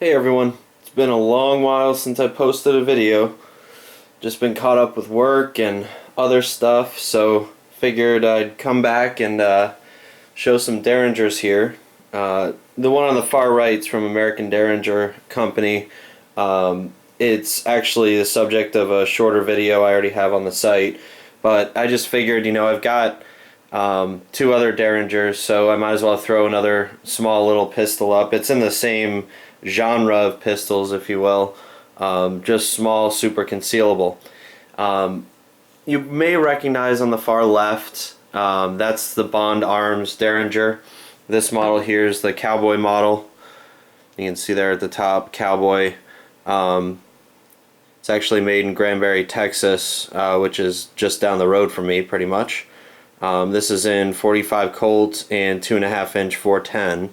Hey everyone, it's been a long while since I posted a video. Just been caught up with work and other stuff, so figured I'd come back and show some Derringers here. The one on the far right's from American Derringer Company. It's actually the subject of a shorter video I already have on the site, but I just figured, I've got two other Derringers, so I might as well throw another small little pistol up. It's in the same genre of pistols, if you will, just small, super concealable. You may recognize on the far left, that's the Bond Arms Derringer. This model here is the Cowboy model. You can see there at the top, Cowboy. It's actually made in Granbury, Texas, which is just down the road from me, pretty much. This is in 45 Colt and 2.5 inch 410.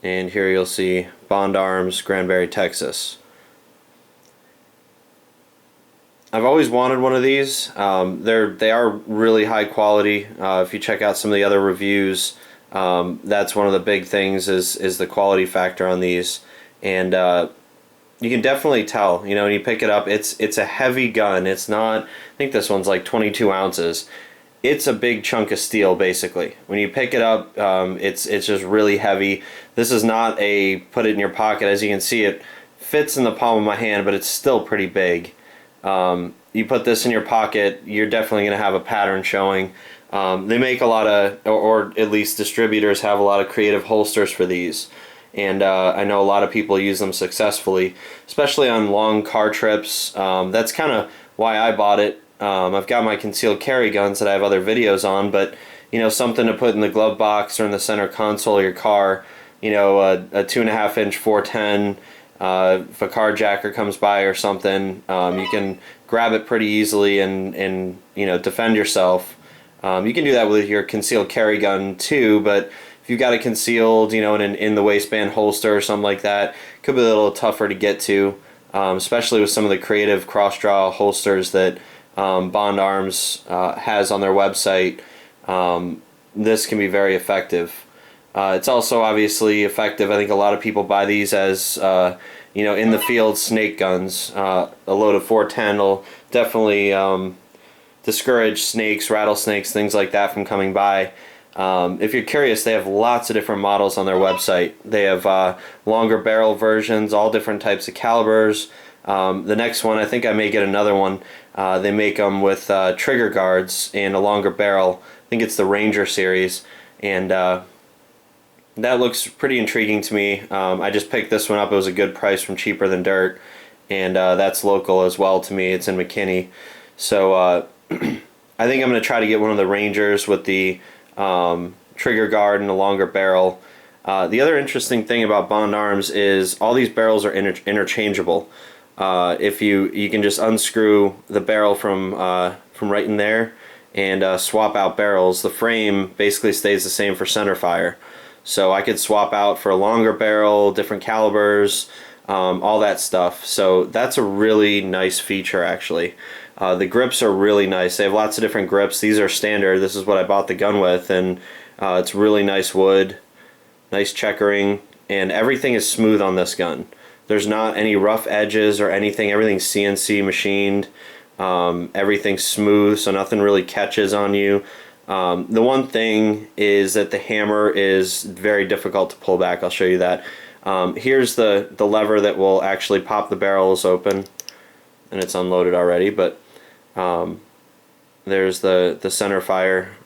And here you'll see Bond Arms, Granbury, Texas. I've always wanted one of these. They are really high quality. If you check out some of the other reviews, that's one of the big things is the quality factor on these. And you can definitely tell, when you pick it up, it's a heavy gun. It's not, I think this one's like 22 ounces. It's a big chunk of steel, basically. When you pick it up, it's just really heavy. This is not a put it in your pocket. As you can see, it fits in the palm of my hand, but it's still pretty big. You put this in your pocket, you're definitely going to have a pattern showing. They make a lot of, or at least distributors have a lot of creative holsters for these. And I know a lot of people use them successfully, especially on long car trips. That's kind of why I bought it. I've got my concealed carry guns that I have other videos on, but something to put in the glove box or in the center console of your car. A 2.5 inch 410. If a carjacker comes by or something, you can grab it pretty easily and defend yourself. You can do that with your concealed carry gun too, but if you've got it concealed, in the waistband holster or something like that, it could be a little tougher to get to, especially with some of the creative cross-draw holsters that Bond Arms has on their website. This can be very effective. It's also obviously effective. I think a lot of people buy these as in the field snake guns. A load of 410 will definitely discourage snakes, rattlesnakes, things like that from coming by. If you're curious, they have lots of different models on their website. They have longer barrel versions, all different types of calibers. The next one, I think I may get another one. They make them with trigger guards and a longer barrel. I think it's the Ranger series, and that looks pretty intriguing to me. I just picked this one up. It was a good price from Cheaper Than Dirt, and that's local as well to me. It's in McKinney. So I think I'm going to try to get one of the Rangers with the trigger guard and a longer barrel. The other interesting thing about Bond Arms is all these barrels are interchangeable. If you can just unscrew the barrel from right in there and swap out barrels. The frame basically stays the same for center fire. So I could swap out for a longer barrel, different calibers, all that stuff. So that's a really nice feature, actually. The grips are really nice. They have lots of different grips. These are standard. This is what I bought the gun with, and it's really nice wood, nice checkering, and everything is smooth on this gun. There's not any rough edges or anything. Everything's CNC machined. Everything's smooth, so nothing really catches on you. The one thing is that the hammer is very difficult to pull back. I'll show you that. Here's the lever that will actually pop the barrels open, and it's unloaded already, but there's the center fire.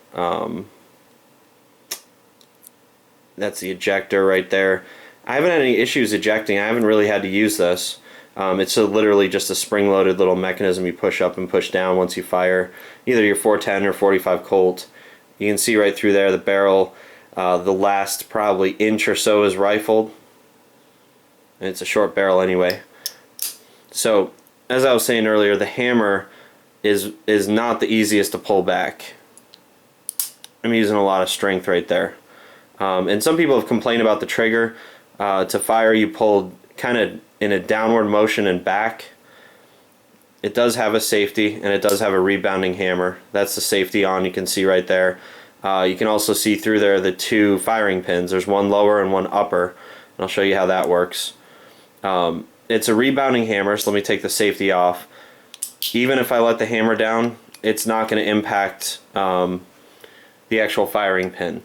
That's the ejector right there. I haven't had any issues ejecting. I haven't really had to use this. It's literally just a spring-loaded little mechanism you push up and push down once you fire either your 410 or 45 Colt. You can see right through there the barrel, the last probably inch or so is rifled. And it's a short barrel anyway. So, as I was saying earlier, the hammer is not the easiest to pull back. I'm using a lot of strength right there. And some people have complained about the trigger. To fire, you pull kind of in a downward motion and back. It does have a safety, and it does have a rebounding hammer. That's the safety on, you can see right there. You can also see through there the two firing pins. There's one lower and one upper. I'll show you how that works. It's a rebounding hammer, so let me take the safety off. Even if I let the hammer down, it's not going to impact the actual firing pin.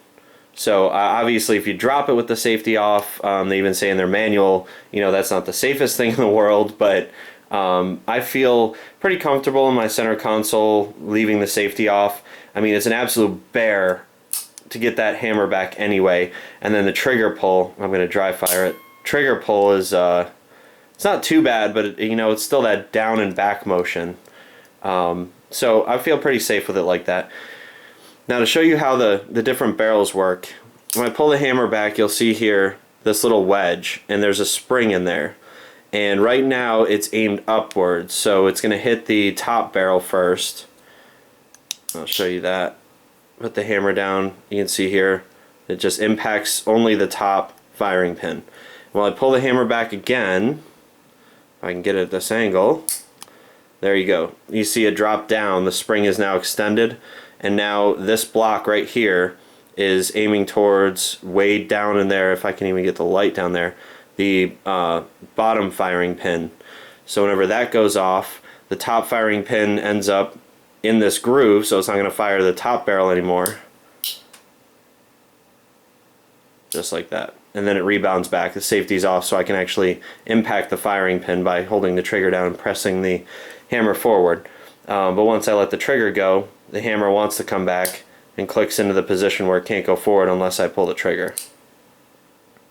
So obviously if you drop it with the safety off, they even say in their manual, you know, that's not the safest thing in the world, but I feel pretty comfortable in my center console leaving the safety off. I mean, it's an absolute bear to get that hammer back anyway. And then the trigger pull, I'm going to dry fire it. Trigger pull is, it's not too bad, but you know, it's still that down and back motion. So I feel pretty safe with it like that. Now to show you how the different barrels work, when I pull the hammer back, you'll see here this little wedge, and there's a spring in there. And right now it's aimed upwards, so it's going to hit the top barrel first. I'll show you that. Put the hammer down, you can see here, it just impacts only the top firing pin. While I pull the hammer back again, if I can get it at this angle, there you go. You see it drop down, the spring is now extended, and now this block right here is aiming towards way down in there, if I can even get the light down there, the bottom firing pin. So whenever that goes off, the top firing pin ends up in this groove, so it's not going to fire the top barrel anymore. Just like that. And then it rebounds back. The safety's off, so I can actually impact the firing pin by holding the trigger down and pressing the hammer forward. But once I let the trigger go, the hammer wants to come back and clicks into the position where it can't go forward unless I pull the trigger.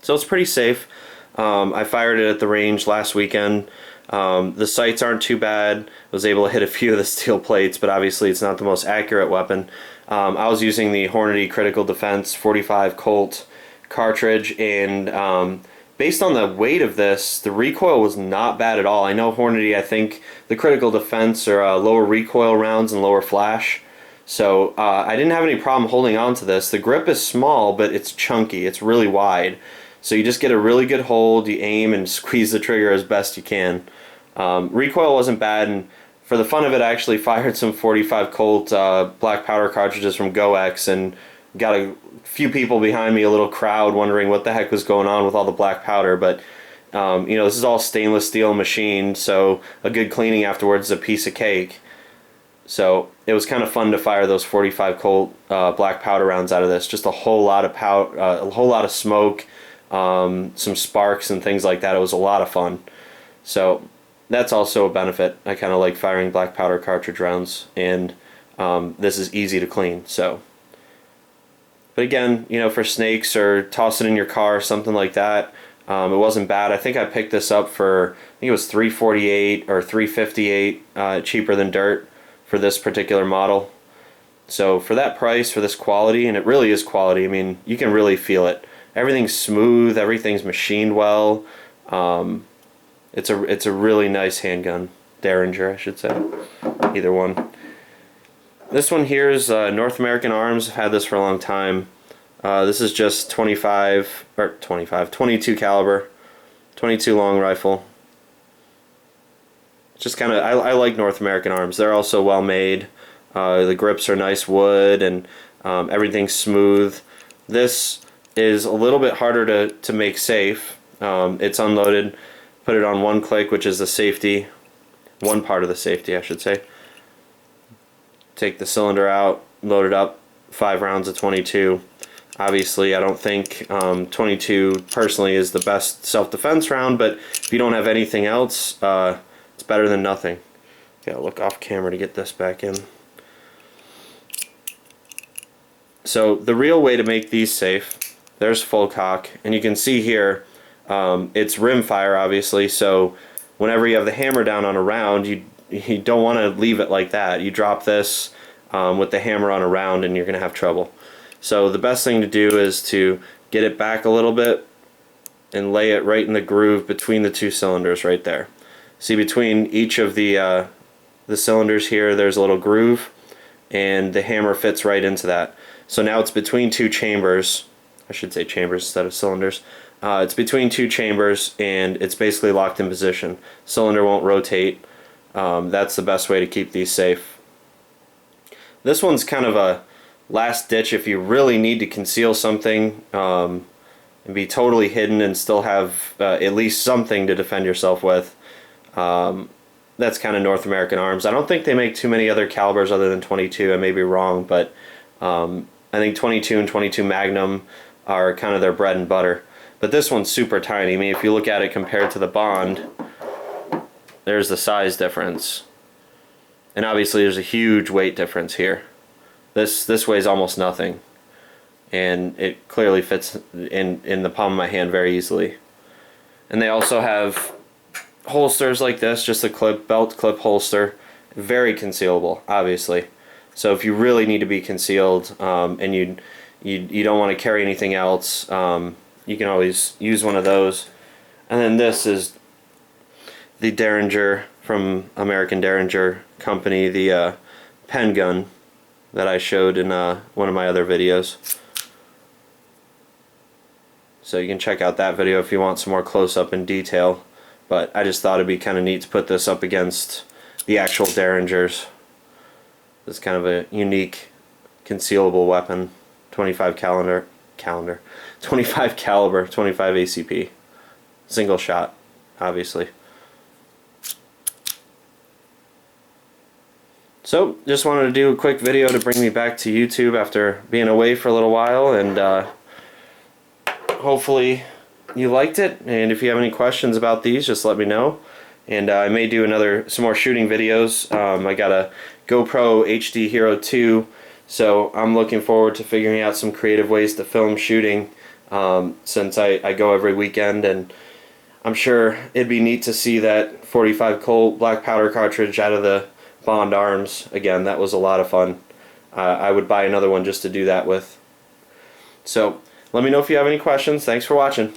So it's pretty safe. I fired it at the range last weekend. The sights aren't too bad. I was able to hit a few of the steel plates, but obviously it's not the most accurate weapon. I was using the Hornady Critical Defense 45 Colt cartridge, and based on the weight of this, the recoil was not bad at all. I know Hornady, I think the Critical Defense are lower recoil rounds and lower flash, so I didn't have any problem holding on to this. The grip is small, but it's chunky. It's really wide. So you just get a really good hold, you aim and squeeze the trigger as best you can. Recoil wasn't bad, and for the fun of it, I actually fired some 45 Colt black powder cartridges from GoX and got a few people behind me, a little crowd, wondering what the heck was going on with all the black powder. But you know, this is all stainless steel machined, so a good cleaning afterwards is a piece of cake. So it was kind of fun to fire those 45 Colt black powder rounds out of this. Just a whole lot of a whole lot of smoke, some sparks and things like that. It was a lot of fun. So that's also a benefit. I kind of like firing black powder cartridge rounds, and this is easy to clean. So, but again, you know, for snakes or toss it in your car, something like that, it wasn't bad. I think I picked this up for, I think it was $348 or $358, cheaper than dirt for this particular model. So for that price, for this quality, and it really is quality, I mean, you can really feel it. Everything's smooth, everything's machined well. It's a really nice handgun. Derringer, I should say. Either one. This one here is North American Arms. I've had this for a long time. This is just 22 caliber, 22 long rifle. Just kind of, I like North American Arms. They're also well made. The grips are nice wood, and everything's smooth. This is a little bit harder to make safe. It's unloaded. Put it on one click, which is the safety, one part of the safety, I should say. Take the cylinder out, load it up, 5 rounds of 22. Obviously, I don't think 22 personally is the best self-defense round, but if you don't have anything else, it's better than nothing. Gotta look off camera to get this back in. So the real way to make these safe, there's full cock, and you can see here it's rim fire, obviously, so whenever you have the hammer down on a round, you don't want to leave it like that. You drop this with the hammer on a round and you're going to have trouble. So the best thing to do is to get it back a little bit and lay it right in the groove between the two cylinders right there. See, between each of the cylinders here, there's a little groove, and the hammer fits right into that. So now it's between two chambers. I should say chambers instead of cylinders. It's between two chambers, and it's basically locked in position. Cylinder won't rotate. That's the best way to keep these safe. This one's kind of a last ditch if you really need to conceal something. and be totally hidden and still have at least something to defend yourself with. That's kind of North American Arms. I don't think they make too many other calibers other than 22. I may be wrong, but I think 22 and 22 Magnum are kind of their bread and butter. But this one's super tiny. I mean, if you look at it compared to the Bond, there's the size difference. And obviously there's a huge weight difference here. This weighs almost nothing. And it clearly fits in the palm of my hand very easily. And they also have holsters like this, just a belt clip holster, very concealable, obviously. So if you really need to be concealed and you don't want to carry anything else, you can always use one of those. And then this is the Derringer from American Derringer Company, the pen gun that I showed in one of my other videos. So you can check out that video if you want some more close-up and detail. But I just thought it'd be kind of neat to put this up against the actual Derringers. It's kind of a unique concealable weapon. 25 25 caliber, 25 ACP. Single shot, obviously. So, just wanted to do a quick video to bring me back to YouTube after being away for a little while, and hopefully you liked it. And if you have any questions about these, just let me know. And I may do some more shooting videos. I got a GoPro HD Hero 2, so I'm looking forward to figuring out some creative ways to film shooting since I go every weekend, and I'm sure it'd be neat to see that 45 Colt black powder cartridge out of the Bond arms again. That was a lot of fun. I would buy another one just to do that with. So let me know if you have any questions. Thanks for watching.